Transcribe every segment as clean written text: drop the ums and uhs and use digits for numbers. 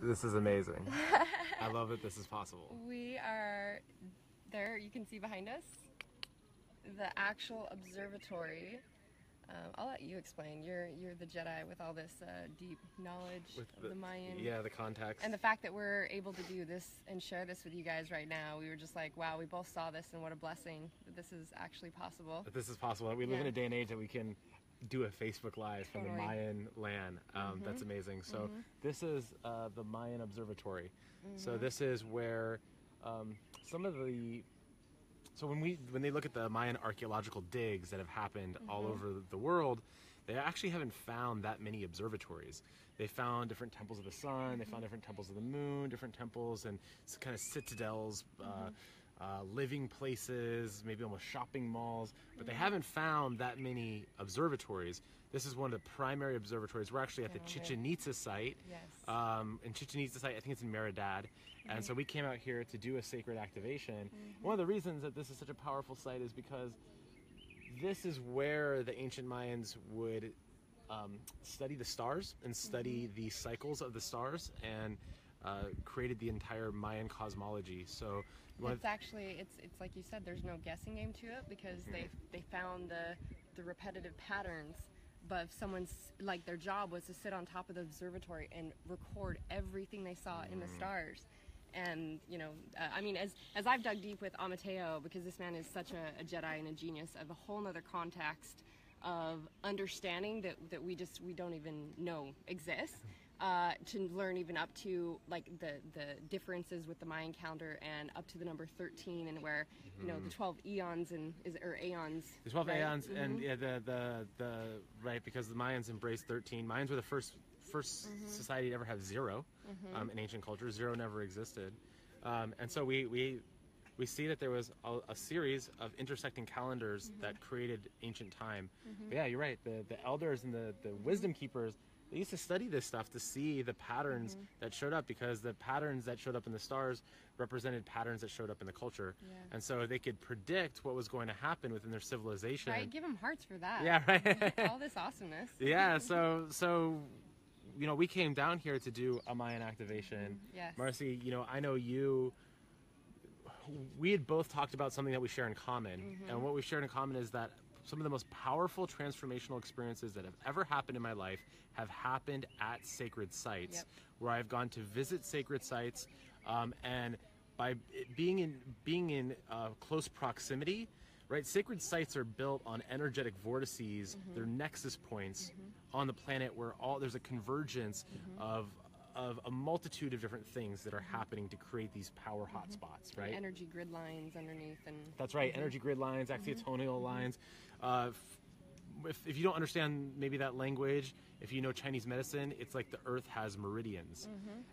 This is amazing. I love that this is possible. We are there. You can see behind us the actual observatory. I'll let you explain. You're the Jedi with all this deep knowledge of the Mayan. Yeah, the context. And the fact that we're able to do this and share this with you guys right now, we were just like, wow, we both saw this, and what a blessing that this is actually possible. That this is possible. We live in a day and age that we can do a Facebook Live from the Mayan land. That's amazing. So this is the Mayan observatory. So this is where some of the... So when they look at the Mayan archaeological digs that have happened all over the world, they actually haven't found that many observatories. They found different temples of the sun, they found different temples of the moon, different temples and kind of citadels, living places, maybe almost shopping malls, but they haven't found that many observatories. This is one of the primary observatories. We're actually at the Chichen Itza site. Yes. In Chichen Itza site, I think it's in Meridad. And so we came out here to do a sacred activation. One of the reasons that this is such a powerful site is because this is where the ancient Mayans would study the stars and study the cycles of the stars, and created the entire Mayan cosmology. So it's actually, it's like you said, there's no guessing game to it, because they found the repetitive patterns. But if someone's, like, their job was to sit on top of the observatory and record everything they saw in the stars. And, you know, I mean, as I've dug deep with Amateo, because this man is such a Jedi and a genius of a whole nother context of understanding that we don't even know exists, to learn even up to, like, the differences with the Mayan calendar and up to the number 13, and where, you know, the 12 eons or aeons. The 12 aeons, and yeah, the right, because the Mayans embraced 13. Mayans were the first society to ever have zero in ancient culture. Zero never existed, and so we see that there was a series of intersecting calendars that created ancient time. But yeah, you're right. The elders and the wisdom keepers, they used to study this stuff to see the patterns that showed up, because the patterns that showed up in the stars represented patterns that showed up in the culture. And so they could predict what was going to happen within their civilization. Right, give them hearts for that. Yeah, right. All this awesomeness. Yeah, so you know, we came down here to do a Mayan activation. Yes. Marci, you know, I know you... We had both talked about something that we share in common, and what we shared in common is that some of the most powerful transformational experiences that have ever happened in my life have happened at sacred sites, where I've gone to visit sacred sites, and by being in close proximity, right? Sacred sites are built on energetic vortices. They're nexus points on the planet where there's a convergence of a multitude of different things that are happening to create these power hotspots, right? And energy grid lines underneath, and that's right, energy grid lines, axiotonal lines. If you don't understand maybe that language, if you know Chinese medicine, it's like the earth has meridians,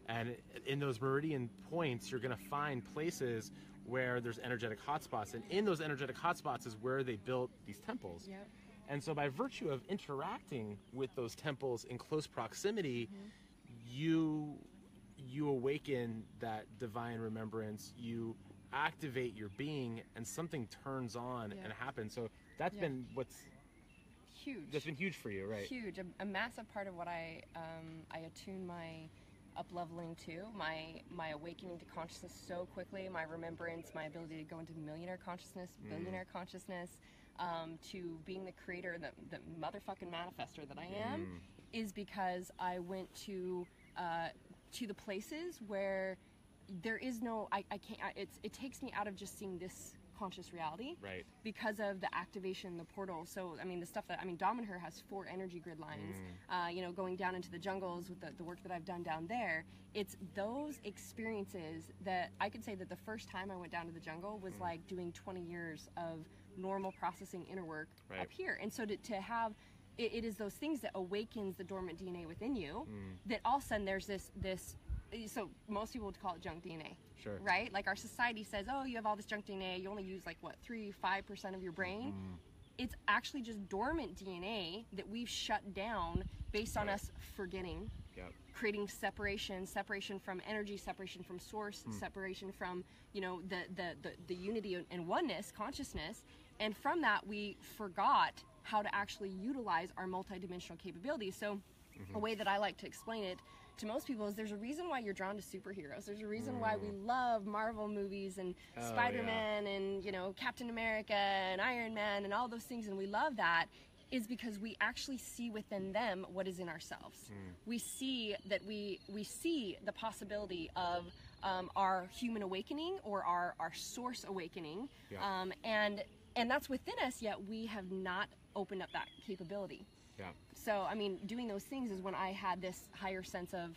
and in those meridian points, you're going to find places where there's energetic hotspots, and in those energetic hotspots is where they built these temples. And so by virtue of interacting with those temples in close proximity, you awaken that divine remembrance, you activate your being, and something turns on and happens. So that's been what's huge. That's been huge for you, right? Huge. A massive part of what I attune my up-leveling to, my awakening to consciousness so quickly, my remembrance, my ability to go into millionaire consciousness, billionaire consciousness, to being the creator, the motherfucking manifester that I am, is because I went to the places where there is no, I can't, it takes me out of just seeing this conscious reality, right? Because of the activation, the portal. So I mean, the stuff that, I mean, Dominaher has 4 energy grid lines. You know, going down into the jungles with the work that I've done down there, it's those experiences that I could say that the first time I went down to the jungle was like doing 20 years of normal processing inner work up here. And so to have it is those things that awakens the dormant DNA within you, that all of a sudden there's this, so most people would call it junk DNA. Sure. Right? Like our society says, oh, you have all this junk DNA, you only use like, what, 3-5% of your brain? It's actually just dormant DNA that we've shut down based on us forgetting, creating separation from energy, separation from source, separation from, you know, the unity and oneness, consciousness. And from that, we forgot how to actually utilize our multidimensional capabilities. So a way that I like to explain it to most people is there's a reason why you're drawn to superheroes. There's a reason why we love Marvel movies and Spider-Man and, you know, Captain America and Iron Man and all those things, and we love that, is because we actually see within them what is in ourselves. We see that we see the possibility of our human awakening or our source awakening, and that's within us, yet we have not opened up that capability. So, I mean, doing those things is when I had this higher sense of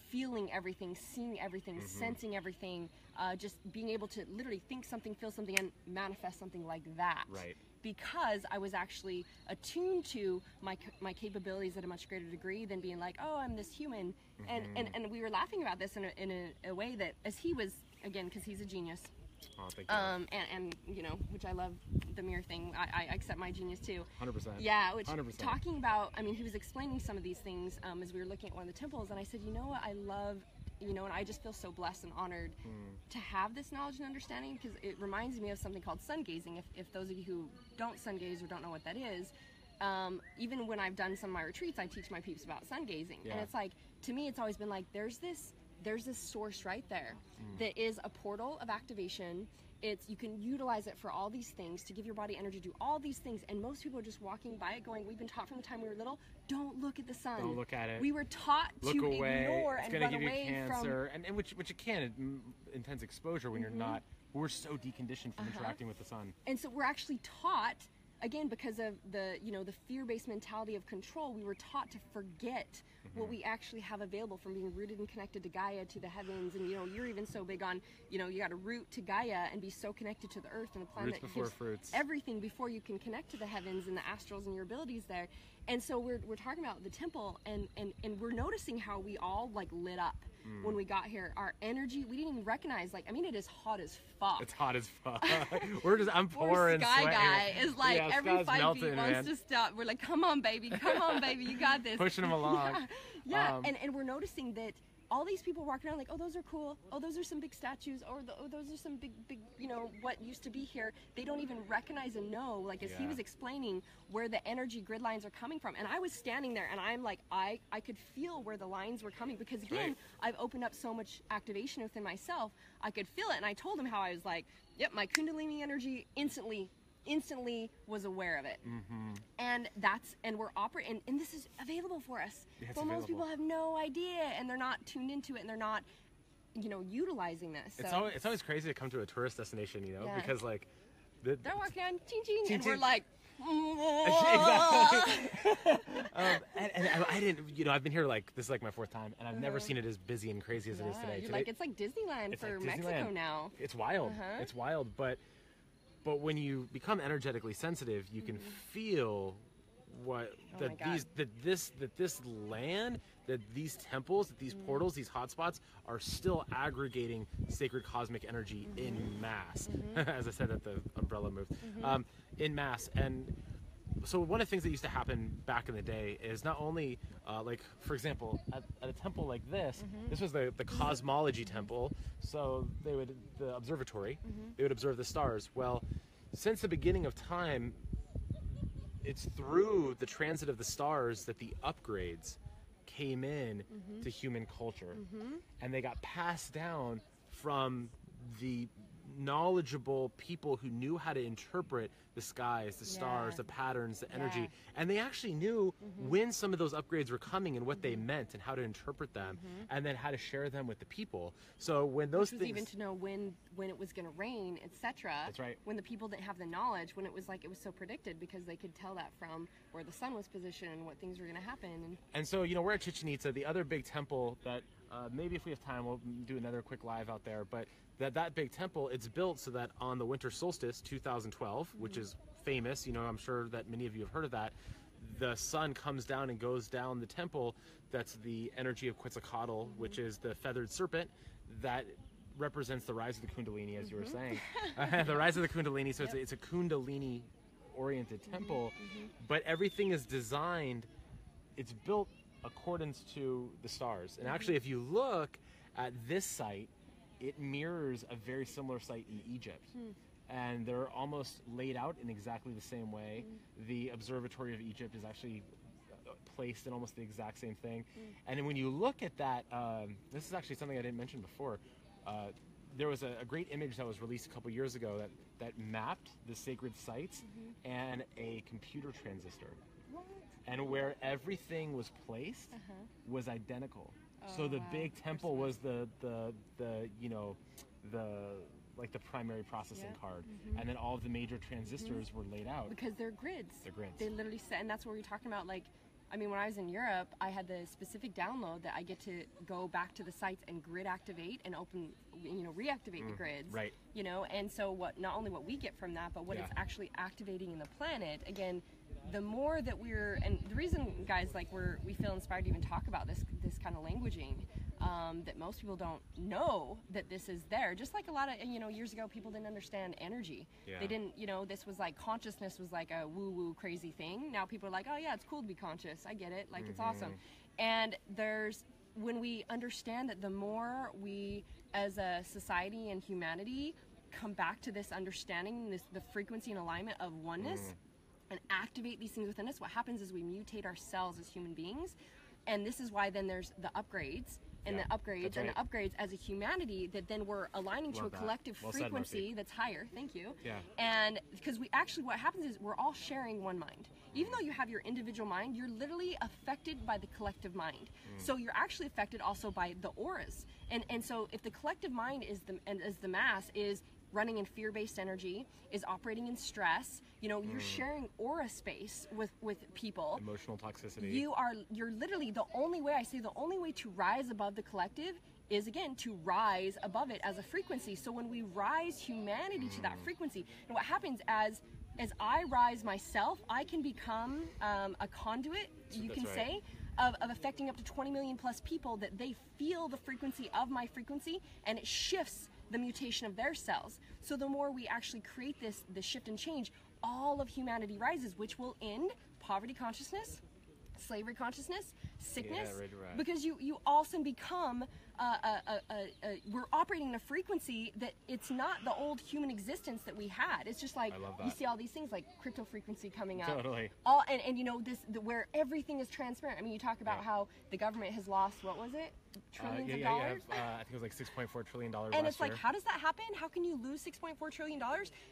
feeling everything, seeing everything, sensing everything, just being able to literally think something, feel something, and manifest something like that. Right. Because I was actually attuned to my capabilities at a much greater degree than being like, oh, I'm this human. And we were laughing about this in a way that, as he was, again, because he's a genius. Oh, thank you. And you know, which I love the mirror thing. I accept my genius too. 100%. Yeah, which 100%. Talking about, I mean, he was explaining some of these things as we were looking at one of the temples, and I said, you know what, I love, you know, and I just feel so blessed and honored to have this knowledge and understanding, because it reminds me of something called sun gazing. If those of you who don't sun gaze or don't know what that is, even when I've done some of my retreats, I teach my peeps about sun gazing, and it's like, to me, it's always been like, there's this source right there that is a portal of activation. You can utilize it for all these things, to give your body energy to do all these things, and most people are just walking by it going, we've been taught from the time we were little, don't look at the sun. Don't look at it. We were taught look to away. ignore It's and gonna run give away you cancer, from... and which it can, intense exposure when you're not, we're so deconditioned from interacting with the sun. And so we're actually taught, again, because of the, you know, the fear-based mentality of control, we were taught to forget what we actually have available from being rooted and connected to Gaia, to the heavens. And, you know, you're even so big on, you know, you got to root to Gaia and be so connected to the earth and the planet. Roots before fruits. Everything before you can connect to the heavens and the astrals and your abilities there. And so we're talking about the temple, and we're noticing how we all like lit up when we got here. Our energy, we didn't even recognize, like, I mean, it is hot as fuck. It's hot as fuck. I'm Poor pouring Sky sweat Guy here. is like, every 5 feet wants man. to stop. We're like, come on, baby, you got this. Pushing him along. Yeah. And we're noticing that all these people walking around like, oh, those are cool. Oh, those are some big statues. Oh, those are some big, you know, what used to be here. They don't even recognize and know, like, as he was explaining, where the energy grid lines are coming from. And I was standing there, and I'm like, I could feel where the lines were coming, because, again, I've opened up so much activation within myself. I could feel it, and I told him how I was like, yep, my Kundalini energy instantly was aware of it. And we're operating, and this is available for us. But most people have no idea, and they're not tuned into it, and they're not, you know, utilizing this. So it's always crazy to come to a tourist destination, you know, because like they're walking on ching ching, and we're like, exactly. and I didn't, you know, I've been here like, this is like my 4th time, and I've never seen it as busy and crazy as it is today. Like, it's like Disneyland for Mexico now. It's wild. It's wild, but when you become energetically sensitive, you can feel this land, that these temples, that these portals, these hotspots are still aggregating sacred cosmic energy in mass. As I said, that the umbrella moved, in mass. And so one of the things that used to happen back in the day is not only, like, for example, at a temple like this, this was the cosmology temple, so the observatory, they would observe the stars. Well, since the beginning of time, it's through the transit of the stars that the upgrades came in to human culture, and they got passed down from the knowledgeable people who knew how to interpret the skies, the stars, the patterns, the energy, and they actually knew when some of those upgrades were coming and what they meant and how to interpret them, and then how to share them with the people. So when those things, even to know when it was going to rain, etc. That's right. When the people didn't have the knowledge, when it was like, it was so predicted, because they could tell that from where the sun was positioned and what things were going to happen. And so, you know, we're at Chichen Itza, the other big temple that maybe if we have time we'll do another quick live out there, but that big temple, it's built so that on the winter solstice 2012, which is famous, you know, I'm sure that many of you have heard of that, the sun comes down and goes down the temple. That's the energy of Quetzalcoatl, which is the feathered serpent that represents the rise of the Kundalini, as you were saying. The rise of the Kundalini, so it's a Kundalini oriented temple, but everything is designed, it's built accordance to the stars. And actually, if you look at this site, it mirrors a very similar site in Egypt. And they're almost laid out in exactly the same way. The Observatory of Egypt is actually placed in almost the exact same thing. And then when you look at that, this is actually something I didn't mention before. There was a great image that was released a couple years ago that mapped the sacred sites and a computer transistor. What? And where everything was placed was identical. So the big temple was the like the primary processing card, and then all of the major transistors were laid out. Because they're grids. They're grids. They literally set, and that's what we're talking about. Like, I mean, when I was in Europe, I had the specific download that I get to go back to the sites and grid activate and open, reactivate the grids. Right. And so not only what we get from that, but what it's actually activating in the planet. Again, the more that and the reason, guys, like we feel inspired to even talk about this kind of languaging, that most people don't know that this is there. Just like a lot of, years ago, people didn't understand energy. Yeah. They didn't, this was like, consciousness was like a woo-woo crazy thing. Now people are like, oh yeah, it's cool to be conscious. I get it. Like, it's awesome. And when we understand that the more we, as a society and humanity, come back to this understanding, the frequency and alignment of oneness, and activate these things within us, what happens is we mutate ourselves as human beings. And this is why then there's the upgrades and the upgrades and the upgrades as a humanity, that then we're aligning to a collective frequency that's higher. Thank you. Yeah. And because what happens is we're all sharing one mind. Even though you have your individual mind, you're literally affected by the collective mind. So you're actually affected also by the auras. And so if the collective mind is the mass is running in fear-based energy, is operating in stress, you're sharing aura space with people. Emotional toxicity. You're literally, the only way to rise above the collective is, again, to rise above it as a frequency. So when we rise humanity to that frequency, and what happens as I rise myself, I can become a conduit, you can say, of affecting up to 20 million plus people, that they feel the frequency of my frequency, and it shifts the mutation of their cells. So the more we actually create this shift and change, all of humanity rises, which will end poverty consciousness, slavery consciousness, sickness, because you also become we're operating in a frequency that it's not the old human existence that we had. It's just like you see all these things like crypto frequency coming out. Totally. Where everything is transparent. I mean, you talk about how the government has lost, what was it? Trillions of dollars? I think it was like $6.4 trillion and it's like, how does that happen? How can you lose $6.4 trillion?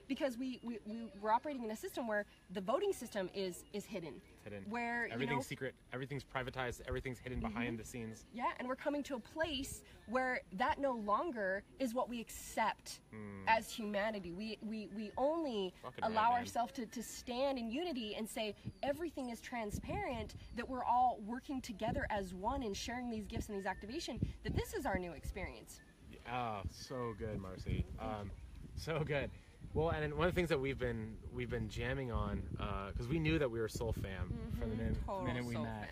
Because we're operating in a system where the voting system is hidden. It's hidden. Where everything's secret, everything's privatized, everything's hidden behind the scenes. Yeah, and we're coming to a place where that no longer is what we accept as humanity. We only allow ourselves to stand in unity and say everything is transparent, that we're all working together as one and sharing these gifts and these activations, that this is our new experience. Oh, so good, Marci. So good. Well, and one of the things that we've been jamming on, because we knew that we were soul fam from the minute we met.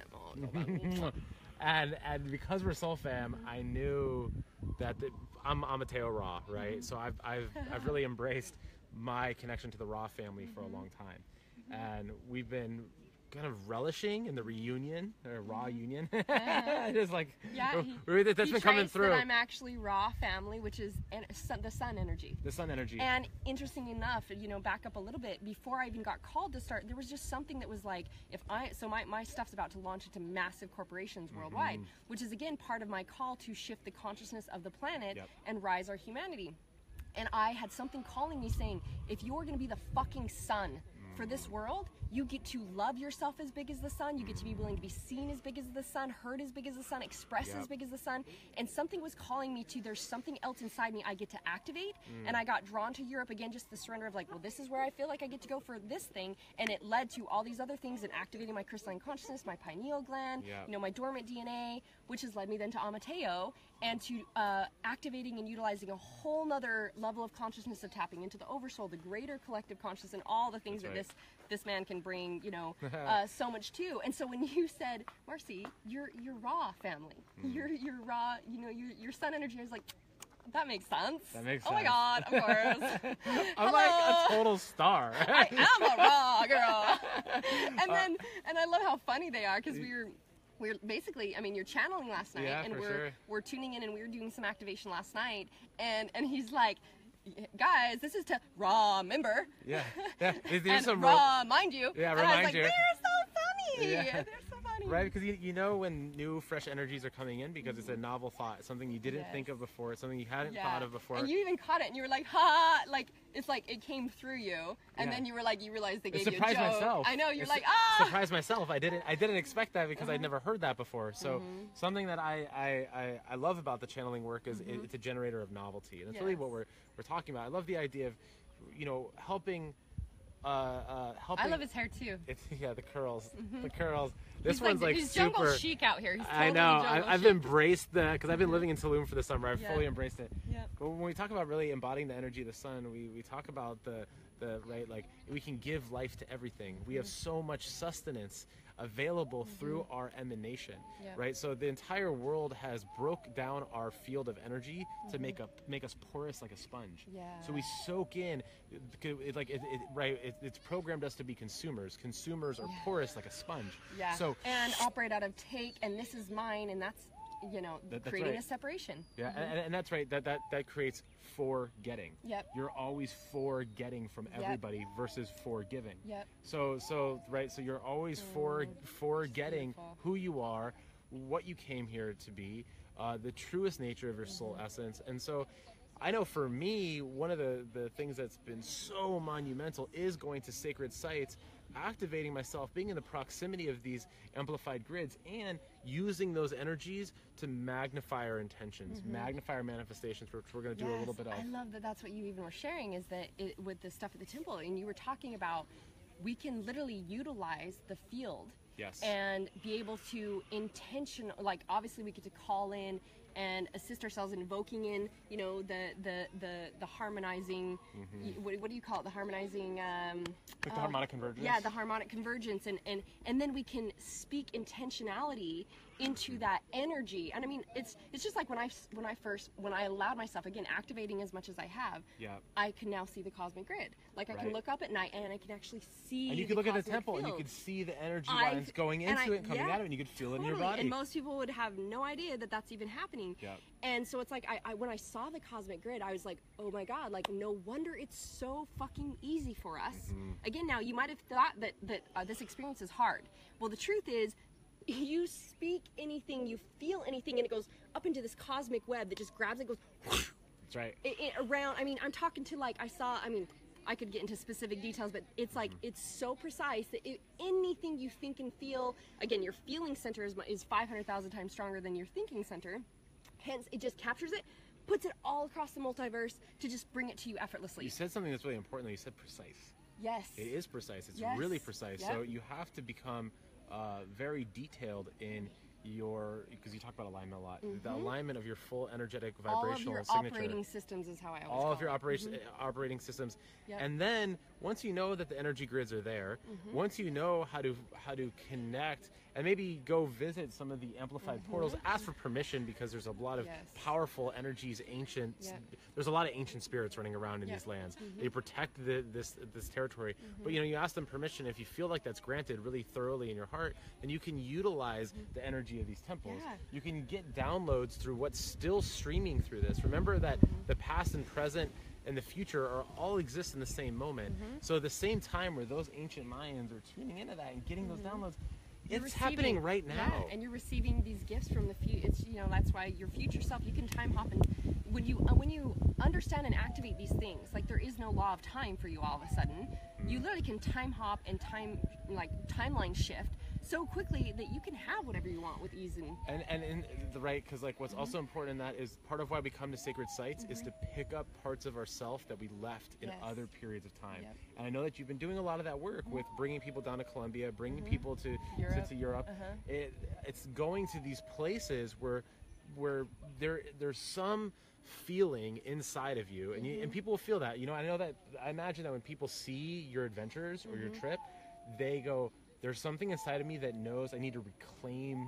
And because we're soul fam, I knew that I'm Amateo Ra, right? So I've really embraced my connection to the Ra family for a long time, and we've been kind of relishing in the reunion, or Ra union. Just like that's been coming through. That I'm actually Ra family, which is the sun energy. The sun energy. And interesting enough, back up a little bit, before I even got called to start, there was just something that was like, my stuff's about to launch into massive corporations worldwide, which is again part of my call to shift the consciousness of the planet and rise our humanity. And I had something calling me saying, if you're going to be the fucking sun for this world, you get to love yourself as big as the sun. You get to be willing to be seen as big as the sun, heard as big as the sun, expressed as big as the sun. And something was calling me to, there's something else inside me I get to activate. And I got drawn to Europe again, just the surrender of like, well, this is where I feel like I get to go for this thing. And it led to all these other things and activating my crystalline consciousness, my pineal gland, my dormant DNA, which has led me then to Amateo, and to activating and utilizing a whole nother level of consciousness of tapping into the oversoul, the greater collective consciousness, and all the things that this man can bring, so much to. And so when you said, Marci, you're Ra family, you're Ra, your sun energy, I was like, that makes sense. That makes sense. Oh my God, of course. I'm like a total star. I am a Ra girl. And I love how funny they are, because we're basically, I mean, you're channeling last night, and we're tuning in, and we were doing some activation last night, and he's like, guys, this is to Ra, remember? Yeah. And some Ra, mind you. Yeah, and remind I was like, you. they're so funny. Yeah. They're so funny. funny. Right, because you know when new, fresh energies are coming in because it's a novel thought, something you didn't think of before, something you hadn't thought of before. And you even caught it, and you were like, ha! Like, it's like it came through you, and then you were like, you realized they gave you a joke. Surprised myself. I know, you're like, ah! Surprised myself. I didn't expect that because I'd never heard that before. So something that I love about the channeling work is it's a generator of novelty, and it's really what we're talking about. I love the idea of, you know, helping. I love his hair too. It's the curls, the curls. This one's like he's super. jungle chic out here. He's totally I know. I've chic. embraced because I've been living in Tulum for the summer. I've fully embraced it. Yeah. But when we talk about really embodying the energy of the sun, we talk about the right, like we can give life to everything. We have so much sustenance available through our emanation, right? So the entire world has broke down our field of energy to make us porous like a sponge. Yeah. So we soak in, it's programmed us to be consumers. Consumers are porous like a sponge. Yeah. So and operate out of take, and this is mine, and that's creating a separation. Yeah, and that's right. That creates forgetting. Yep. You're always forgetting from everybody versus forgiving. Yep. So right. So you're always forgetting who you are, what you came here to be, the truest nature of your soul essence. And so, I know for me, one of the things that's been so monumental is going to sacred sites, activating myself, being in the proximity of these amplified grids, and using those energies to magnify our intentions, magnify our manifestations, which we're going to do a little bit of. I love that that's what you even were sharing, is that with the stuff at the temple, and you were talking about we can literally utilize the field and be able to like obviously we get to call in and assist ourselves in invoking in, you know, the harmonizing, what do you call it? The harmonizing, like the harmonic convergence. Yeah, the harmonic convergence, and then we can speak intentionality into that energy. And I mean, it's just like when I allowed myself, again, activating as much as I have, I can now see the cosmic grid. Like I can look up at night and I can actually see. And you can look at the temple and you can see the energy lines going into it and coming out of it, and you can feel it in your body. And most people would have no idea that that's even happening. And so it's like I when I saw the cosmic grid, I was like, oh my God, like no wonder it's so fucking easy for us. Again, now you might have thought that this experience is hard. Well, the truth is, you speak anything, you feel anything, and it goes up into this cosmic web that just grabs it, goes. That's right. Around. I mean, I'm talking to I could get into specific details, but it's like it's so precise that anything you think and feel, again, your feeling center is 500,000 times stronger than your thinking center. Hence, it just captures it, puts it all across the multiverse to just bring it to you effortlessly. You said something that's really important. You said precise. Yes. It is precise. It's really precise. So you have to become very detailed in your, because you talk about alignment a lot, the alignment of your full energetic vibrational signature. All of your operating systems is how I always call it. All of your operating systems. And then once you know that the energy grids are there, once you know how to connect and maybe go visit some of the amplified portals, ask for permission, because there's a lot of powerful energies, there's a lot of ancient spirits running around in these lands. They protect this territory. But you ask them permission. If you feel like that's granted really thoroughly in your heart, then you can utilize the energy of these temples. You can get downloads through what's still streaming through this. Remember that the past and present and the future all exist in the same moment. So at the same time where those ancient Mayans are tuning into that and getting those downloads, it's happening right now. And you're receiving these gifts from the future. It's that's why your future self, you can time hop, and when you understand and activate these things, like there is no law of time for you all of a sudden. You literally can time hop and timeline shift so quickly that you can have whatever you want with ease and in the right, because like what's also important in that is part of why we come to sacred sites is to pick up parts of ourself that we left in other periods of time. And I know that you've been doing a lot of that work with bringing people down to Colombia, bringing people to Europe. It's going to these places where there's some feeling inside of you, and people will feel that. I imagine that when people see your adventures or your trip, they go, there's something inside of me that knows I need to reclaim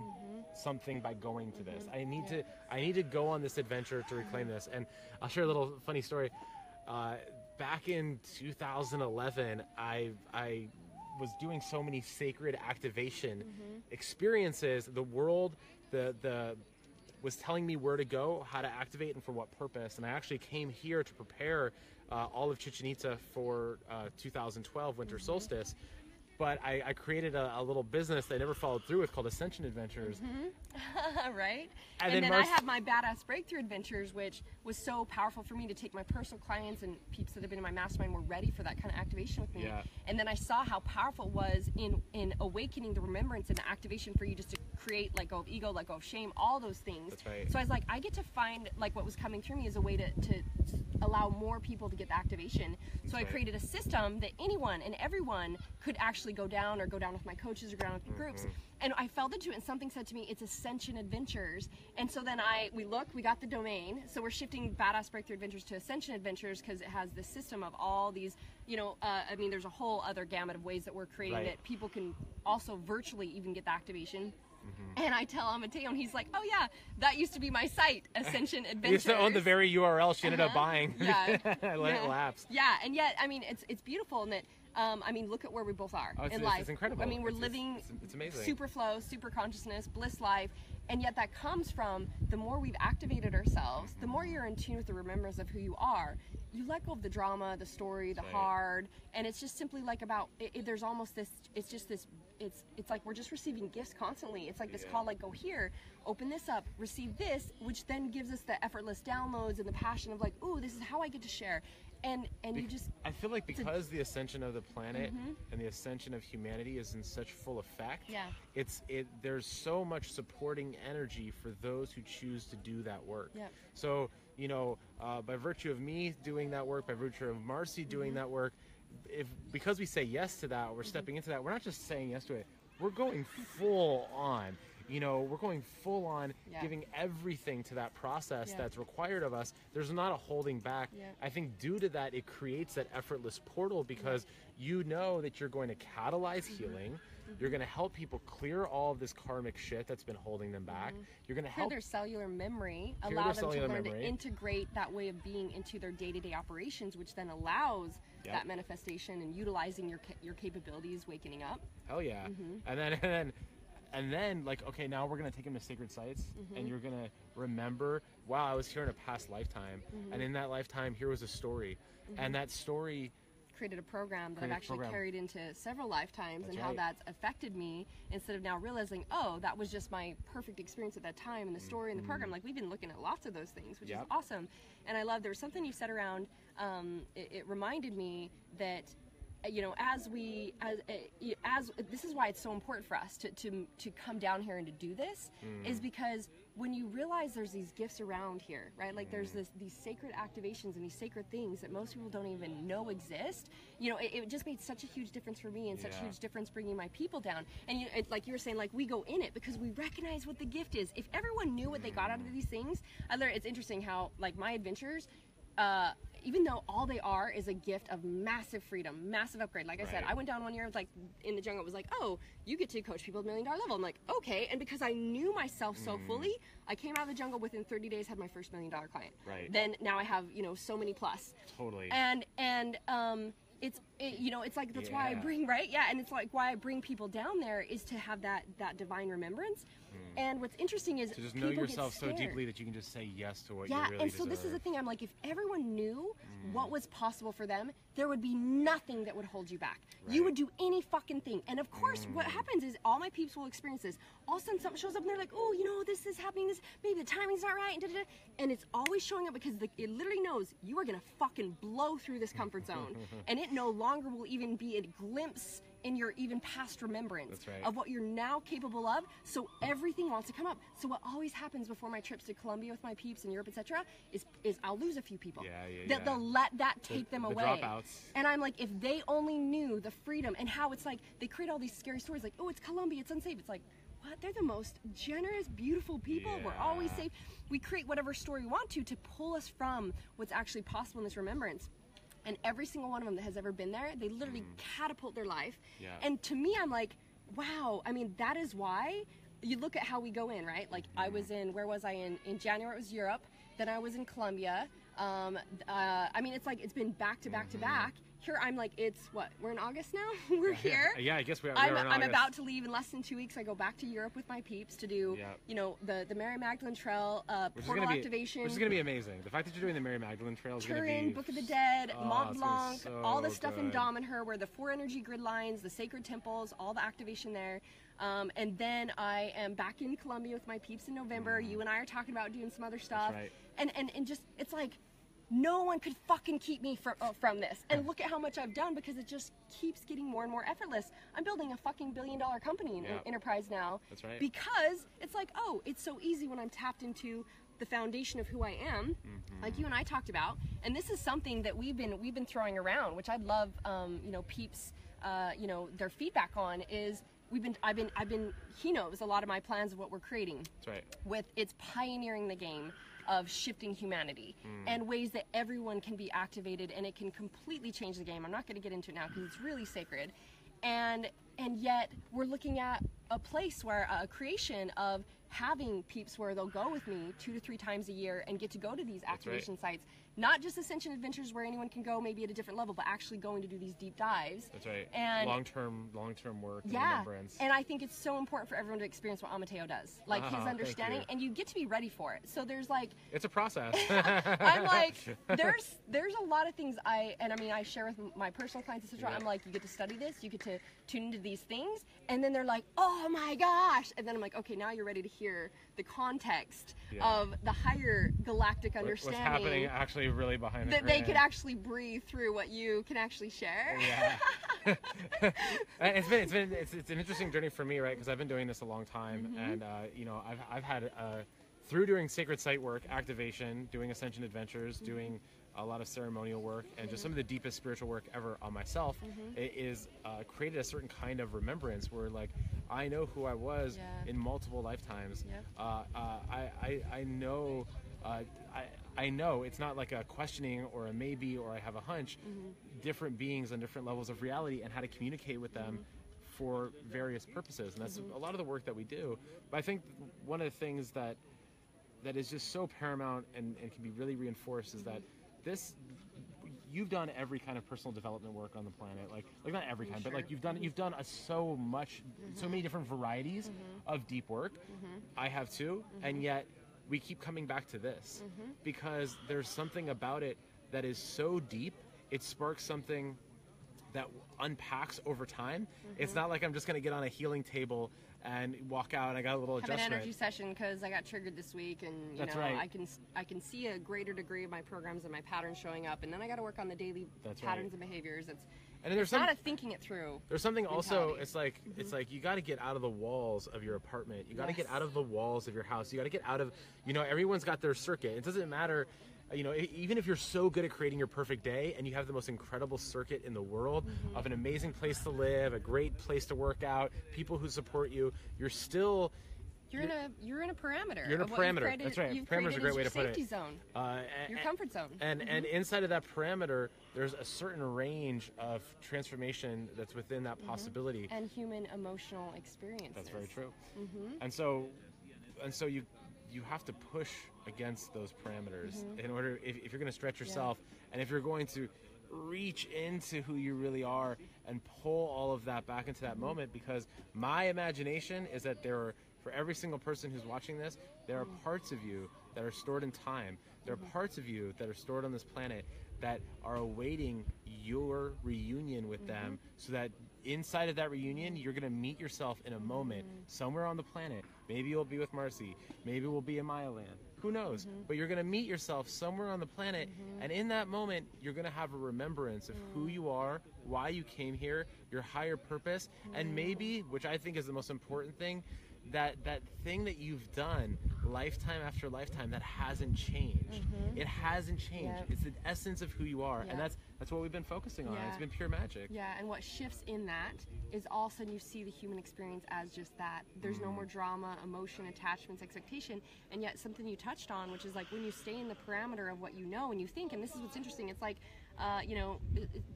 something by going to this. I need to go on this adventure to reclaim this. And I'll share a little funny story. Back in 2011, I was doing so many sacred activation experiences. The world was telling me where to go, how to activate, and for what purpose. And I actually came here to prepare all of Chichen Itza for 2012 winter solstice. but I created a little business that I never followed through with called Ascension Adventures. Right? And then I have my Badass Breakthrough Adventures, which was so powerful for me to take my personal clients and peeps that have been in my mastermind were ready for that kind of activation with me. Yeah. And then I saw how powerful it was in awakening the remembrance and the activation for you just to create, let go of ego, let go of shame, all those things. That's right. So I was like, I get to find like what was coming through me as a way to allow more people to get the activation. So I created a system that anyone and everyone could actually go down with my coaches or go down with the groups. And I fell into it, and something said to me, it's Ascension Adventures. And so then we got the domain. So we're shifting Badass Breakthrough Adventures to Ascension Adventures because it has this system of all these, I mean, there's a whole other gamut of ways that we're creating that people can also virtually even get the activation. And I tell Amateo, and he's like, oh yeah, that used to be my site, Ascension Adventures. He used to own the very URL she ended up buying. Yeah. I let it lapse. Yeah, and yet, I mean, it's beautiful in that, I mean, look at where we both are in life. It's incredible. I mean, we're living it's amazing. super flow, super consciousness, bliss life, and yet that comes from the more we've activated ourselves, the more you're in tune with the remembrance of who you are. You let go of the drama, the story, the hard, and it's just simply like about, there's almost this, it's just this, it's like we're just receiving gifts constantly. It's like this call, like, go here, open this up, receive this, which then gives us the effortless downloads and the passion of like, ooh, this is how I get to share. And you just, I feel like because the ascension of the planet and the ascension of humanity is in such full effect, there's so much supporting energy for those who choose to do that work. So, by virtue of me doing that work, by virtue of Marci doing that work, because we say yes to that, we're stepping into that, we're not just saying yes to it, we're going full on. We're going full on, giving everything to that process that's required of us. There's not a holding back. I think due to that, it creates that effortless portal because you know that you're going to catalyze healing. You're going to help people clear all of this karmic shit that's been holding them back. You're going to help their cellular memory, allow them to learn to integrate that way of being into their day-to-day operations, which then allows that manifestation and utilizing your capabilities, waking up. Hell yeah. And then, like, okay, now we're going to take them to sacred sites, and you're going to remember, wow, I was here in a past lifetime, and in that lifetime, here was a story. And that story created a program that I've actually carried into several lifetimes, and how that's affected me, instead of now realizing, oh, that was just my perfect experience at that time, and the story and the program. Like, we've been looking at lots of those things, which is awesome. And I love, there was something you said around, it reminded me that, as this is why it's so important for us to come down here and to do this, is because when you realize there's these gifts around here, right? Like there's these sacred activations and these sacred things that most people don't even know exist. It just made such a huge difference for me, and such a huge difference bringing my people down. And like you were saying, like, we go in it because we recognize what the gift is. If everyone knew what they got out of these things, it's interesting how, like, my adventures, even though all they are is a gift of massive freedom, massive upgrade. Like I said, I went down one year, it was like, in the jungle, it was like, oh, you get to coach people at $1 million level. I'm like, okay. And because I knew myself so fully, I came out of the jungle within 30 days, had my first $1 million client. Then now I have, so many plus. Totally. And it's like, that's why I bring, and it's like why I bring people down there is to have that divine remembrance. And what's interesting is to just know yourself so deeply that you can just say yes to what you really and so this is the thing. I'm like, if everyone knew what was possible for them, there would be nothing that would hold you back. You would do any fucking thing. And of course, what happens is all my peeps will experience this. All of a sudden, something shows up, and they're like, oh, this is happening. This, maybe the timing's not right. And it's always showing up because it literally knows you are going to fucking blow through this comfort zone. And it no longer will even be a glimpse in your even past remembrance of what you're now capable of. So everything wants to come up. So what always happens before my trips to Colombia with my peeps and Europe, etc., is I'll lose a few people. They'll let that take them away. Dropouts. And I'm like, if they only knew the freedom and how it's like, they create all these scary stories like, oh, it's Colombia, it's unsafe. It's like, what? They're the most generous, beautiful people. We're always safe. We create whatever story we want to pull us from what's actually possible in this remembrance. And every single one of them that has ever been there, they literally catapult their life. And to me, I'm like, wow. I mean, that is why you look at how we go in, right? Like, I was in, where was I in January? It was Europe. Then I was in Colombia. I mean, it's like, it's been back to back to back. here I'm like, it's what, we're in August now? We're here. Yeah, I guess we are. I'm about to leave in less than 2 weeks. I go back to Europe with my peeps to do, you know, the Mary Magdalene Trail, portal activation. Which is going to be amazing. The fact that you're doing the Mary Magdalene Trail is going to be... Turin, Book of the Dead, Mont Blanc, so all the stuff good. in Dominher, where the 4 energy grid lines, the sacred temples, all the activation there. And then I am back in Colombia with my peeps in November. You and I are talking about doing some other stuff. That's right. And just, it's like, no one could fucking keep me from this. And look at how much I've done, because it just keeps getting more and more effortless. I'm building a fucking $1 billion company in enterprise now. That's right. Because it's like, oh, it's so easy when I'm tapped into the foundation of who I am, like you and I talked about. And this is something that we've been throwing around, which I'd love, you know, peeps, you know, their feedback on is, he knows a lot of my plans of what we're creating. That's right. With it's pioneering the game of shifting humanity and ways that everyone can be activated, and it can completely change the game. I'm not going to get into it now because it's really sacred. And yet we're looking at a place where a creation of having peeps where they'll go with me 2 to 3 times a year and get to go to these activation sites. Not just Ascension adventures where anyone can go maybe at a different level, but actually going to do these deep dives. That's right. And long-term work and remembrance. And I think it's so important for everyone to experience what Amateo does. Like his understanding, and you get to be ready for it. So there's like... It's a process. I'm like, there's a lot of things I share with my personal clients, etc. I'm like, you get to study this, you get to tune into these things, and then they're like, oh my gosh. And then I'm like, okay, now you're ready to hear the context of the higher galactic understanding. What's happening actually really behind the that they could actually breathe through what you can actually share. It's an interesting journey for me, right? Because I've been doing this a long time, and you know, I've had through doing sacred site work, activation, doing Ascension adventures, doing a lot of ceremonial work, and just some of the deepest spiritual work ever on myself, it is created a certain kind of remembrance where, like, I know who I was in multiple lifetimes. I know it's not like a questioning or a maybe or I have a hunch. Different beings on different levels of reality, and how to communicate with them for various purposes, and that's a lot of the work that we do. But I think one of the things that is just so paramount and can be really reinforced is that you've done every kind of personal development work on the planet, like not every kind, but like you've done so many different varieties of deep work. I have too, and yet we keep coming back to this because there's something about it that is so deep. It sparks something that unpacks over time. It's not like I'm just going to get on a healing table and walk out and I got a little adjustment. Have an energy session because I got triggered this week, and you know, I can see a greater degree of my programs and my patterns showing up, and then I got to work on the daily patterns and behaviors. It's not a thinking it through. There's something also, it's like you got to get out of the walls of your apartment. You got to get out of the walls of your house. You got to get out of, you know, everyone's got their circuit. It doesn't matter, you know, even if you're so good at creating your perfect day and you have the most incredible circuit in the world of an amazing place to live, a great place to work out, people who support you, you're still... You're in a parameter. You're in a parameter. That's right. Parameter is a great way to put it. Safety zone. Your comfort zone. And inside of that parameter, there's a certain range of transformation that's within that possibility. And human emotional experiences. That's very true. And so you have to push against those parameters in order, if you're going to stretch yourself, and if you're going to reach into who you really are and pull all of that back into that moment, because my imagination is that for every single person who's watching this, there are parts of you that are stored in time. There are parts of you that are stored on this planet that are awaiting your reunion with them, so that inside of that reunion, you're going to meet yourself in a moment somewhere on the planet. Maybe you'll be with Marci. Maybe we'll be in Mayan land. Who knows? But you're going to meet yourself somewhere on the planet, and in that moment, you're going to have a remembrance of who you are, why you came here, your higher purpose, and maybe, which I think is the most important thing, that thing that you've done lifetime after lifetime that hasn't changed. It hasn't changed. It's the essence of who you are, and that's what we've been focusing on. It's been pure magic. And what shifts in that is all of a sudden you see the human experience as just that. There's no more drama, emotion, attachments, expectation, and yet something you touched on, which is like when you stay in the parameter of what you know and you think, and this is what's interesting, it's like you know,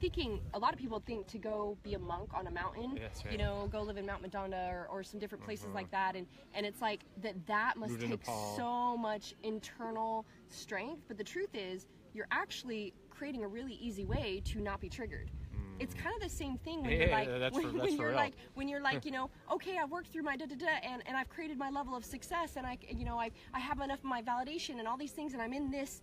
thinking, a lot of people think to go be a monk on a mountain, you know, go live in Mount Madonna or some different places like that, and it's like that must take so much internal strength, but the truth is, you're actually creating a really easy way to not be triggered. It's kind of the same thing when you're like, when you're like, you know, okay, I've worked through my and I've created my level of success, and I have enough of my validation and all these things, and I'm in this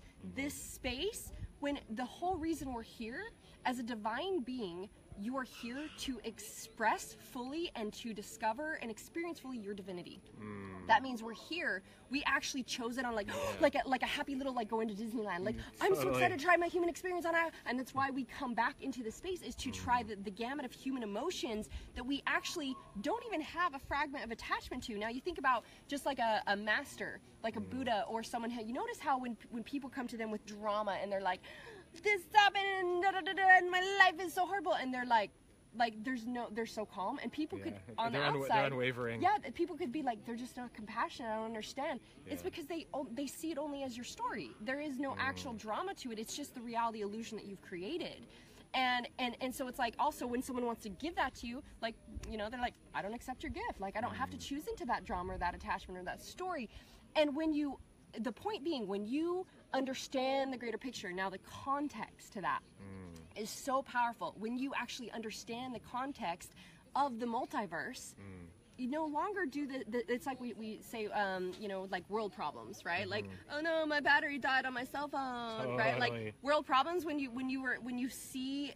space, when the whole reason we're here as a divine being, you are here to express fully and to discover and experience fully your divinity. That means we're here. We actually chose it on like a happy little like going to Disneyland. Like I'm so excited to try my human experience on and that's why we come back into the space, is to try the gamut of human emotions that we actually don't even have a fragment of attachment to. Now you think about just like a master, like a Buddha or someone. You notice how when people come to them with drama and they're like, this happened and my life is so horrible, and they're like they're so calm, and people could on the outside, they're unwavering. Yeah, people could be like, they're just not compassionate, I don't understand. It's because they see it only as your story. There is no actual drama to it. It's just the reality illusion that you've created. And so it's like, also when someone wants to give that to you, like, you know, they're like, I don't accept your gift. Like, I don't have to choose into that drama or that attachment or that story. And the point being, when you understand the greater picture, now the context to that is so powerful. When you actually understand the context of the multiverse, you no longer do it's like we say, you know, like world problems, right? Like, oh no, my battery died on my cell phone, right? Like world problems, when you see,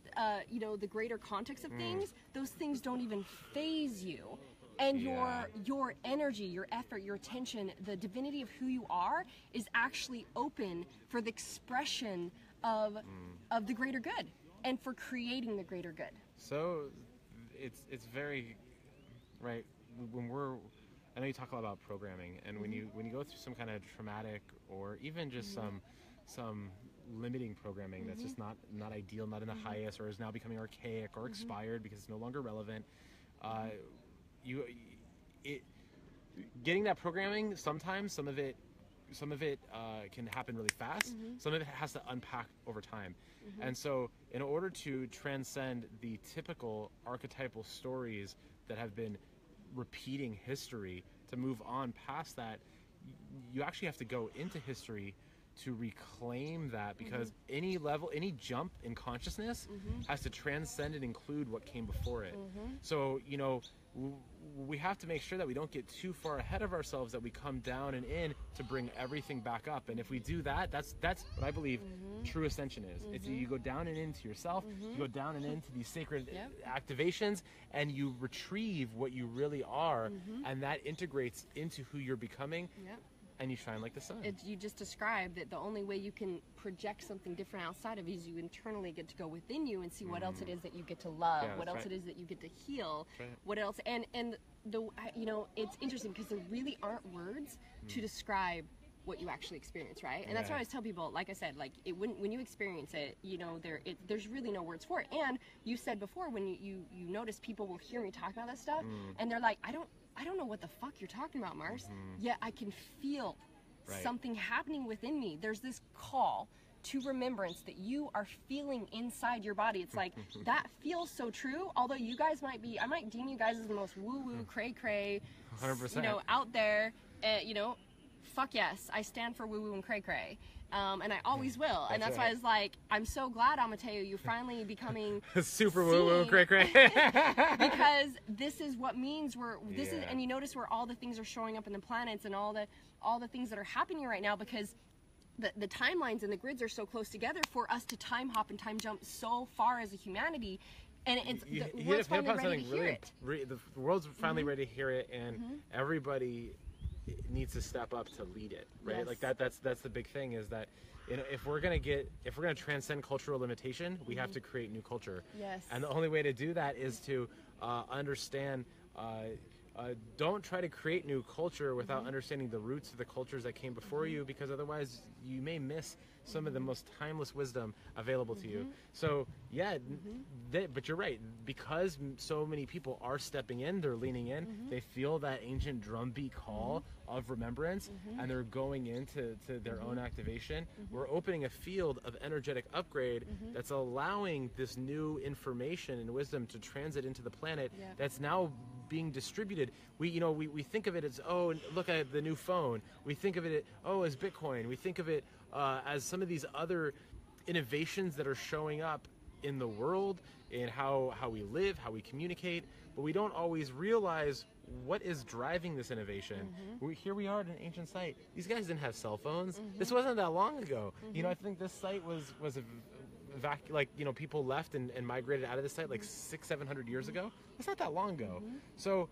you know, the greater context of things, those things don't even faze you. And your energy, your effort, your attention, the divinity of who you are is actually open for the expression of the greater good and for creating the greater good. So it's very right when I know you talk a lot about programming, and when you go through some kind of traumatic or even just some limiting programming that's just not ideal, not in the highest, or is now becoming archaic or expired because it's no longer relevant. Getting that programming, sometimes some of it can happen really fast. Some of it has to unpack over time. And so in order to transcend the typical archetypal stories that have been repeating history, to move on past that, you actually have to go into history to reclaim that, because any jump in consciousness has to transcend and include what came before it. So, you know, we have to make sure that we don't get too far ahead of ourselves, that we come down and in to bring everything back up. And if we do that, that's what I believe true ascension is. It's you go down and into yourself, you go down and into these sacred activations, and you retrieve what you really are, and that integrates into who you're becoming. And you shine like the sun. You just described that the only way you can project something different outside of you is you internally get to go within you and see what else it is that you get to love, what else it is that you get to heal, what else. And you know, it's interesting because there really aren't words to describe what you actually experience, right? And that's why I always tell people, like I said, like when you experience it, you know, there's really no words for it. And you said before, when you notice people will hear me talk about this stuff, and they're like, I don't know what the fuck you're talking about, Mars. Yet I can feel something happening within me. There's this call to remembrance that you are feeling inside your body. It's like, that feels so true. Although you guys I might deem you guys as the most woo-woo, cray-cray, 100%. You know, out there, you know, fuck yes, I stand for woo-woo and cray-cray. And I always will. And that's why I was like, I'm so glad, Amateo, you're finally becoming super woo-woo, cray-cray. Because this is what means is, and you notice where all the things are showing up in the planets and all the things that are happening right now, because the timelines and the grids are so close together for us to time hop and time jump so far as a humanity. And it's the world's finally ready to hear it. The world's finally ready to hear it, and everybody needs to step up to lead it, right? Like that's the big thing, is that, you know, if we're gonna transcend cultural limitation, we have to create new culture. And the only way to do that is to understand. Don't try to create new culture without understanding the roots of the cultures that came before you, because otherwise you may miss some of the most timeless wisdom available to you. So but you're right, because so many people are stepping in, they're leaning in, they feel that ancient drumbeat call of remembrance, and they're going into their own activation, we're opening a field of energetic upgrade that's allowing this new information and wisdom to transit into the planet that's now being distributed. We think of it as, oh, look at the new phone. We think of it, as Bitcoin. We think of it as some of these other innovations that are showing up in the world, in how we live, how we communicate, but we don't always realize what is driving this innovation. Here we are at an ancient site. These guys didn't have cell phones. This wasn't that long ago. I think this site was people left and migrated out of this site like 600-700 years ago. It's not that long ago. So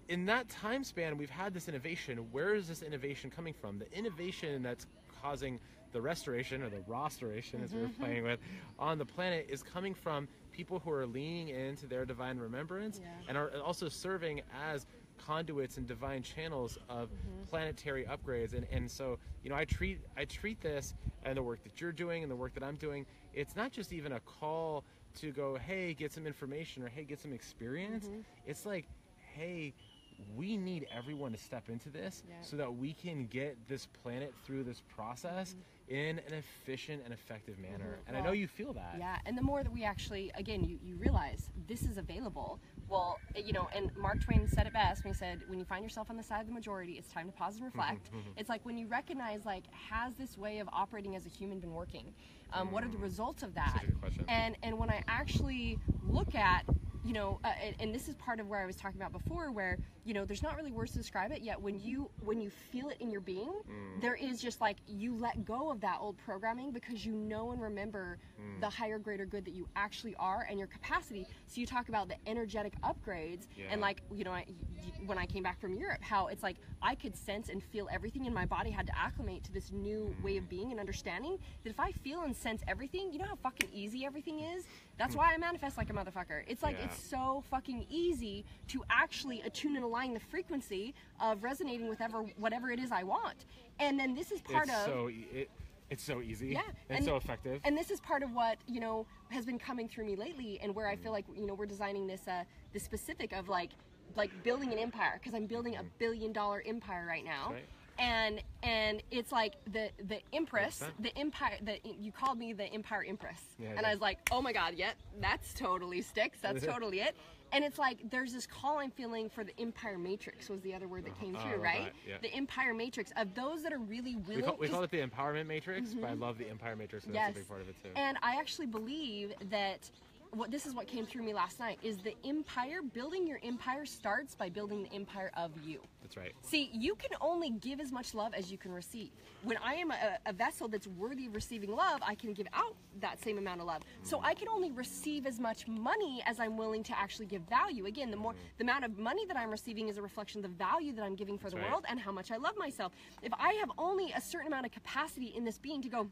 in that time span, we've had this innovation. Where is this innovation coming from? The innovation that's causing the restoration, or the restoration as we were playing with, on the planet is coming from people who are leaning into their divine remembrance and are also serving as conduits and divine channels of planetary upgrades. And so, I treat this and the work that you're doing and the work that I'm doing, it's not just even a call to go, hey, get some information, or hey, get some experience. It's like, hey, we need everyone to step into this so that we can get this planet through this process in an efficient and effective manner. And I know you feel that. Yeah, and the more that we actually, again, you realize this is available. Well, and Mark Twain said it best when he said, when you find yourself on the side of the majority, it's time to pause and reflect. It's like when you recognize, like, has this way of operating as a human been working? What are the results of that? Such a good question. And when I actually look at, and this is part of where I was talking about before, where, there's not really words to describe it, yet when you feel it in your being, there is just like, you let go of that old programming because you know and remember the higher, greater good that you actually are and your capacity. So you talk about the energetic upgrades, and like, when I came back from Europe, how it's like, I could sense and feel everything in my body had to acclimate to this new way of being and understanding, that if I feel and sense everything, you know how fucking easy everything is? That's why I manifest like a motherfucker. It's like, it's so fucking easy to actually attune and align the frequency of resonating with whatever it is I want. And then this is part of... It's so easy. Yeah. And so effective. And this is part of what, has been coming through me lately, and where I feel like, we're designing this specific of like building an empire, because I'm building $1 billion empire right now. Right. And it's like the Empress, the empire, you called me the Empire Empress. I was like, oh my God, that's totally sticks. That's totally it. And it's like, there's this call I'm feeling for the Empire Matrix, was the other word that came through, right? The Empire Matrix, of those that are really willing. We call it the Empowerment Matrix, but I love the Empire Matrix, and that's a big part of it too. And I actually believe that this is what came through me last night, is the empire, building your empire starts by building the empire of you. That's right. See, you can only give as much love as you can receive. When I am a vessel that's worthy of receiving love, I can give out that same amount of love. So I can only receive as much money as I'm willing to actually give value. Again, the amount of money that I'm receiving is a reflection of the value that I'm giving for the world and how much I love myself. If I have only a certain amount of capacity in this being to go,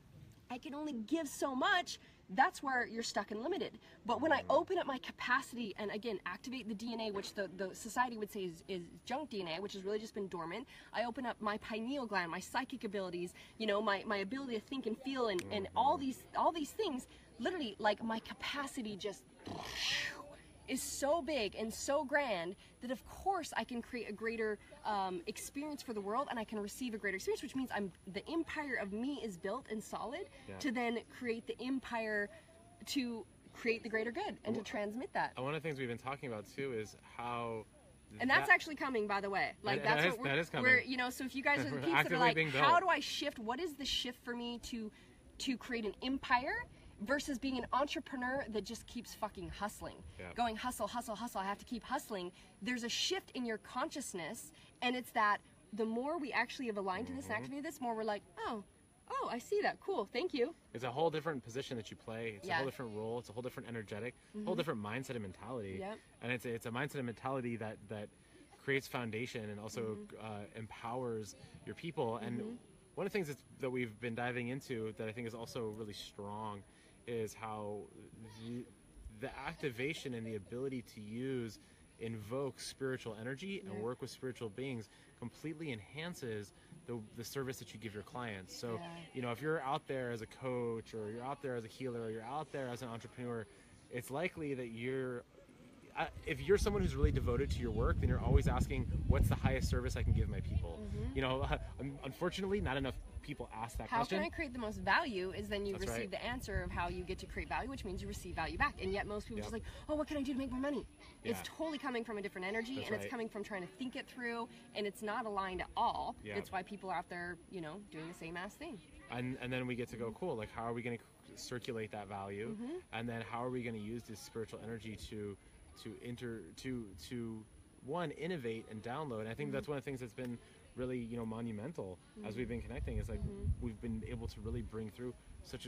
I can only give so much, that's where you're stuck and limited. But when I open up my capacity and, again, activate the DNA, which the society would say is junk DNA, which has really just been dormant, I open up my pineal gland, my psychic abilities, my ability to think and feel, and all these things, literally, like, my capacity just is so big and so grand that, of course, I can create a greater experience for the world, and I can receive a greater experience, which means the empire of me is built and solid to then create the empire to create the greater good and to transmit that. One of the things we've been talking about too is how... And that's actually coming, by the way. Like, that is coming. So if you guys are the peeps that are like, how do I shift? What is the shift for me to create an empire versus being an entrepreneur that just keeps fucking hustling, going hustle, hustle, hustle, I have to keep hustling? There's a shift in your consciousness, and it's that the more we actually have aligned to this and activated this, more we're like, oh, I see that, cool, thank you. It's a whole different position that you play. It's a whole different role. It's a whole different energetic, whole different mindset and mentality. And it's a mindset and mentality that creates foundation and also empowers your people. And one of the things that we've been diving into that I think is also really strong is how the activation and the ability to invoke spiritual energy and work with spiritual beings completely enhances the service that you give your clients. So, if you're out there as a coach, or you're out there as a healer, or you're out there as an entrepreneur, it's likely that you're if you're someone who's really devoted to your work, then you're always asking, what's the highest service I can give my people? You know, unfortunately, not enough people ask that question. How can I create the most value is then you receive the answer of how you get to create value, which means you receive value back. And yet most people are just like, oh, what can I do to make more money? It's totally coming from a different energy, and it's coming from trying to think it through, and it's not aligned at all. It's why people are out there, you know, doing the same ass thing. And then we get to go, cool, like how are we going to circulate that value? And then how are we going to use this spiritual energy to one, innovate and download? And I think that's one of the things that's been really, you know, monumental as we've been connecting, is like we've been able to really bring through such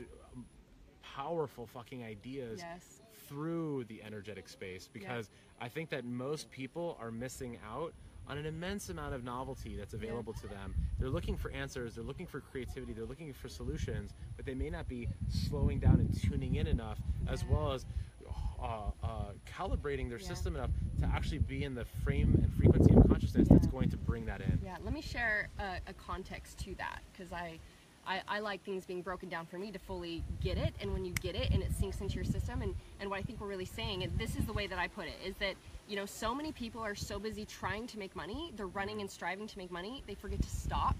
powerful fucking ideas through the energetic space, because I think that most people are missing out on an immense amount of novelty that's available to them. They're looking for answers, they're looking for creativity, they're looking for solutions, but they may not be slowing down and tuning in enough, as well as calibrating their system enough to actually be in the frame and frequency of consciousness that's going to bring that in. Let me share a context to that, because I like things being broken down for me to fully get it, and when you get it and it sinks into your system, and what I think we're really saying, and this is the way that I put it, is that, you know, so many people are so busy trying to make money, they're running and striving to make money, they forget to stop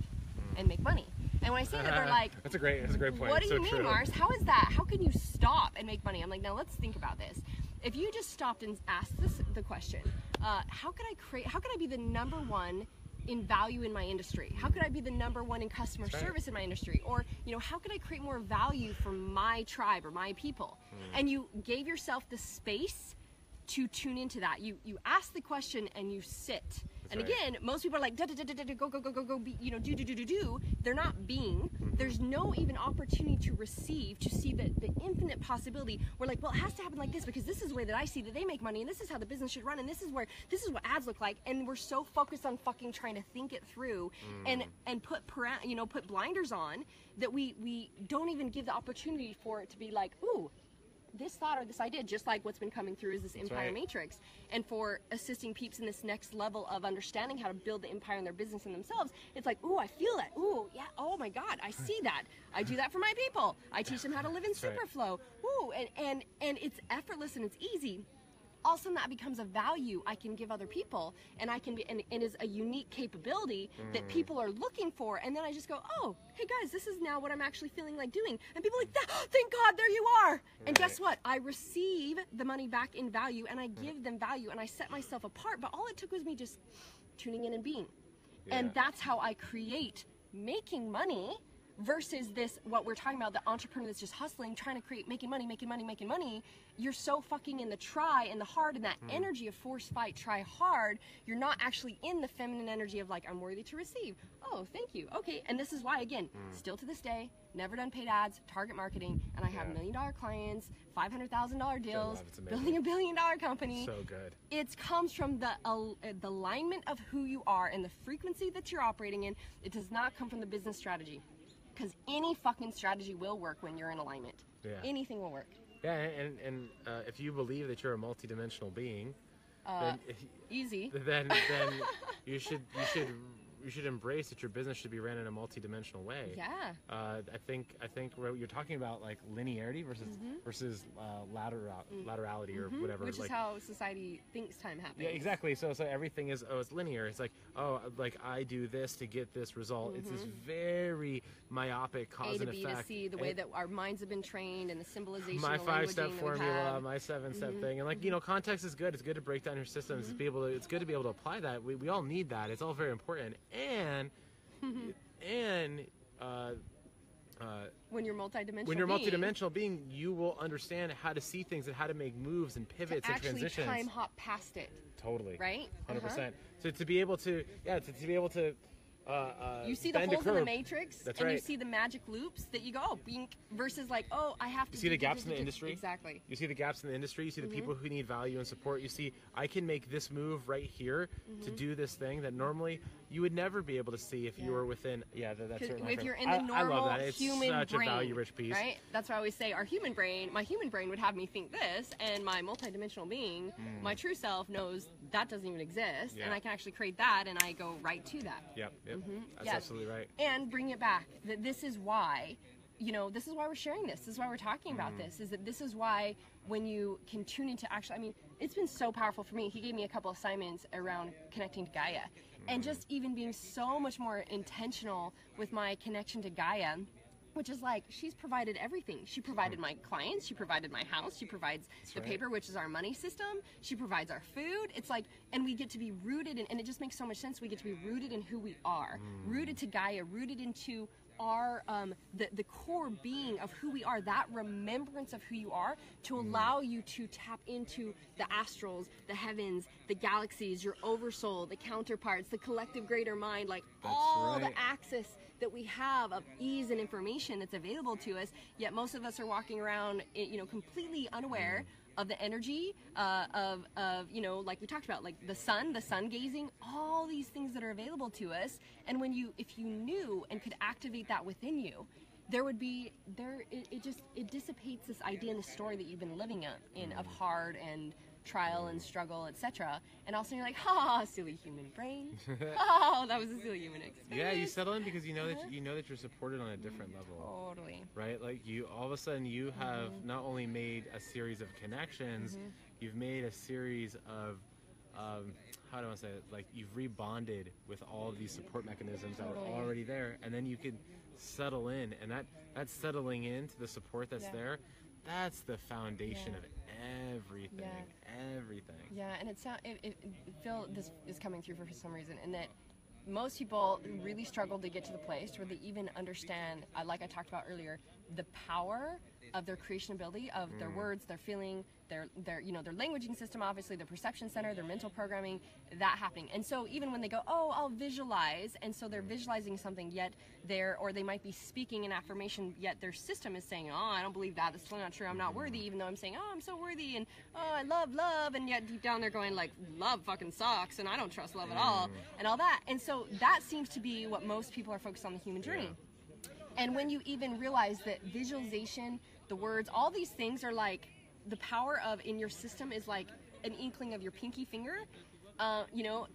and make money. And when I say that, they're like, that's a great point. What do you mean, Mars? How is that? How can you stop and make money? I'm like, now let's think about this. If you just stopped and asked the question, how could I be the number one in value in my industry? How could I be the number one in customer service in my industry? Or, you know, how could I create more value for my tribe or my people? And you gave yourself the space to tune into that. You ask the question and you sit. And again, most people are like, go, be, you know, do. They're not being. There's no even opportunity to receive, to see the infinite possibility. We're like, well, it has to happen like this, because this is the way that I see that they make money, and this is how the business should run, and this is what ads look like. And we're so focused on fucking trying to think it through and put blinders on, that we don't even give the opportunity for it to be like, ooh, this thought or this idea, just like what's been coming through is this empire matrix. And for assisting peeps in this next level of understanding how to build the empire in their business and themselves, it's like, ooh, I feel it. Ooh, yeah, oh my God, I see that. I do that for my people. I teach them how to live in superflow. Ooh, and it's effortless and it's easy. All of a sudden that becomes a value I can give other people, and I can be, and is a unique capability that people are looking for. And then I just go, oh, hey guys, this is now what I'm actually feeling like doing. And people are like, thank God, there you are. And guess what? I receive the money back in value, and I give them value, and I set myself apart. But all it took was me just tuning in and being. And that's how I create making money, versus this, what we're talking about, the entrepreneur that's just hustling, trying to create, making money. You're so fucking in the try and the hard and that energy of force, fight, try hard. You're not actually in the feminine energy of like, I'm worthy to receive. Oh, thank you. Okay. And this is why, again, still to this day, never done paid ads, target marketing, and I have $1 million clients, $500,000 deals, building $1 billion company. So good. It comes from the alignment of who you are and the frequency that you're operating in. It does not come from the business strategy. Because any fucking strategy will work when you're in alignment. Anything will work. And if you believe that you're a multidimensional being, then easy. Then you should embrace that your business should be ran in a multidimensional way. I think what you're talking about, like linearity versus laterality or whatever, which is how society thinks time happens. Yeah, exactly. So everything is it's linear. It's like, oh, like I do this to get this result. It's this very myopic cause and effect. A to B to C, the way that our minds have been trained, and the symbolization. My 5-step formula, my 7-step thing, and like you know, context is good. It's good to break down your systems. It's good to be able to apply that. We all need that. It's all very important. And when you're multidimensional being, you will understand how to see things and how to make moves and pivots and transitions. Actually, time hop past it. Totally. Right. 100%. So to be able to, to be able to. You see the holes in the matrix, That's and right. you see the magic loops that you go, oh, bink, versus like, oh, I have to. You see the gaps in the industry. Exactly. You see the gaps in the industry. You see the people who need value and support. You see, I can make this move right here to do this thing that normally you would never be able to see if you were within. That's certainly. If you're in the normal I love that. It's human such brain, a value-rich piece. Right? That's why I always say my human brain would have me think this, and my multidimensional being, my true self, knows that doesn't even exist, and I can actually create that, and I go right to that. Yep. That's absolutely right. And bring it back. That this is why you know, this is why we're sharing this. This is why we're talking about this, is that this is why when you can tune into actually, I mean, it's been so powerful for me. He gave me a couple assignments around connecting to Gaia and just even being so much more intentional with my connection to Gaia, which is like, she's provided everything. She provided my clients, she provided my house, she provides the paper, which is our money system, she provides our food. It's like, and we get to be rooted in, and it just makes so much sense, we get to be rooted in who we are, rooted to Gaia, rooted into our the core being of who we are, that remembrance of who you are, to allow you to tap into the astrals, the heavens, the galaxies, your oversoul, the counterparts, the collective greater mind, like all the access that we have of ease and information that's available to us. Yet most of us are walking around, you know, completely unaware of the energy of you know, like we talked about, like the sun gazing, all these things that are available to us. And when you, if you knew and could activate that within you, there would be it dissipates this idea and the story that you've been living in of hard and trial and struggle, etc. And also you're like, ha, silly human brain. Oh, that was a silly human experience. Yeah, you settle in because you know that you're supported on a different level. Totally. Right? Like, you all of a sudden you have not only made a series of connections, you've made a series of how do I want to say it? Like, you've rebonded with all of these support mechanisms that are already there, and then you can settle in, and that settling into the support that's there, that's the foundation of everything. Everything. Yeah, and it Phil, this is coming through for some reason, and that most people really struggle to get to the place where they even understand, like I talked about earlier, the power of their creation ability, of their words, their feeling, their you know, their languaging system, obviously their perception center, their mental programming, that happening. And so even when they go, oh, I'll visualize, and so they're visualizing something, yet or they might be speaking an affirmation, yet their system is saying, oh, I don't believe that, it's not true, I'm not worthy, even though I'm saying, oh, I'm so worthy, and oh, I love love, and yet deep down they're going like, love fucking sucks, and I don't trust love at all, and all that. And so that seems to be what most people are focused on the human journey. And when you even realize that visualization, the words, all these things are like, the power of in your system is like an inkling of your pinky finger, you know,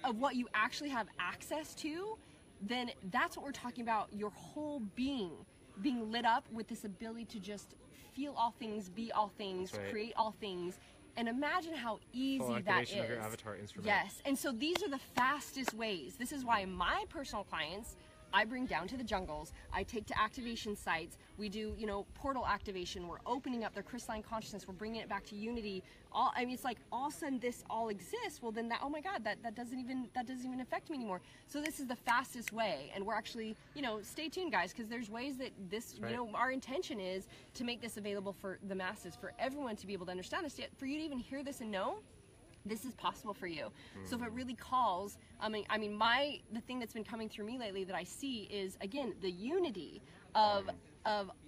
of what you actually have access to, then that's what we're talking about, your whole being lit up with this ability to just feel all things, be all things, create all things. And imagine how easy that is. Of your avatar instrument. Yes, and so these are the fastest ways. This is why my personal clients, I bring down to the jungles, I take to activation sites, we do, you know, portal activation, we're opening up their crystalline consciousness, we're bringing it back to unity. I mean, it's like, all of a sudden this all exists, well then that, oh my God, that doesn't even affect me anymore. So this is the fastest way, and we're actually, you know, stay tuned guys, because there's ways that this, you know, our intention is to make this available for the masses, for everyone to be able to understand this, yet for you to even hear this and know, this is possible for you. So if it really calls, I mean, the thing that's been coming through me lately that I see is, again, the unity of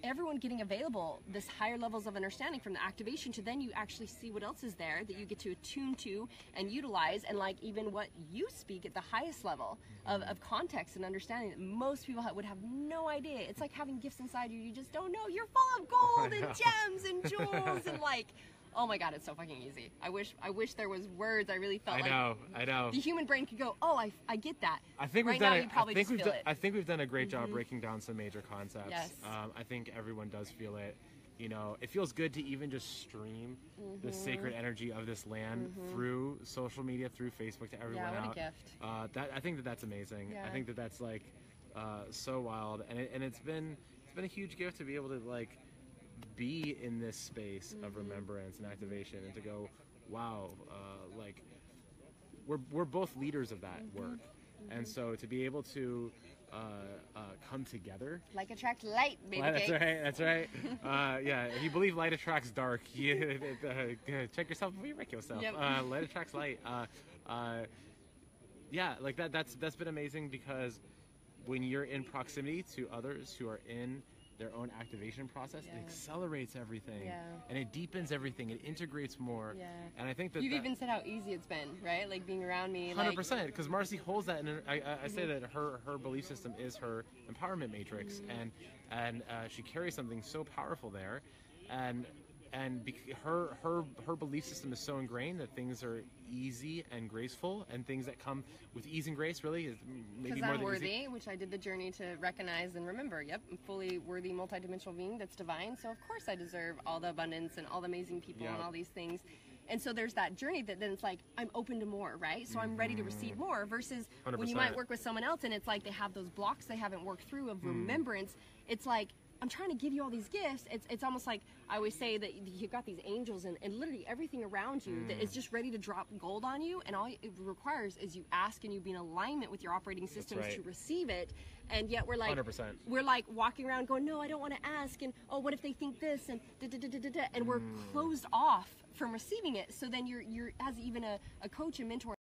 everyone getting available, this higher levels of understanding from the activation to then you actually see what else is there that you get to attune to and utilize, and like even what you speak at the highest level of context and understanding that most people would have no idea. It's like having gifts inside you just don't know. You're full of gold and gems and jewels and like, oh my God, it's so fucking easy. I wish there was words. I really felt I know. The human brain could go, oh, I get that. I think right we've now, done you probably just feel it. I think we've done a great job breaking down some major concepts. Yes. I think everyone does feel it. You know, it feels good to even just stream the sacred energy of this land through social media, through Facebook, to everyone Yeah, what out. a gift. I think that's amazing. Yeah. I think that's like so wild, and it's been a huge gift to be able to like be in this space of remembrance and activation, and to go, wow, like we're both leaders of that work, and so to be able to come together, like attract light, baby. That's right. Yeah, if you believe light attracts dark, check yourself before you wreck yourself. Yep. Light attracts light. Yeah, like that's been amazing, because when you're in proximity to others who are in their own activation process, it accelerates everything, and it deepens everything, it integrates more, and I think that you've even said how easy it's been, right? Like being around me, 100%, because Marci holds that, and I say that her belief system is her empowerment matrix, and she carries something so powerful there, and her belief system is so ingrained that things are easy and graceful, and things that come with ease and grace really is maybe because more I'm than worthy, easy. which I did the journey to recognize and remember. Yep, I'm fully worthy, multidimensional being that's divine. So of course I deserve all the abundance and all the amazing people and all these things. And so there's that journey that then it's like, I'm open to more, right? So I'm ready to receive more, versus 100%. when you might work with someone else and it's like they have those blocks they haven't worked through of remembrance. It's like, I'm trying to give you all these gifts. It's almost like I always say that you've got these angels and literally everything around you that is just ready to drop gold on you. And all it requires is you ask and you be in alignment with your operating systems to receive it. And yet we're like, 100%. we're like walking around going, no, I don't want to ask. And oh, what if they think this? And and we're closed off from receiving it. So then you're as even a coach and mentor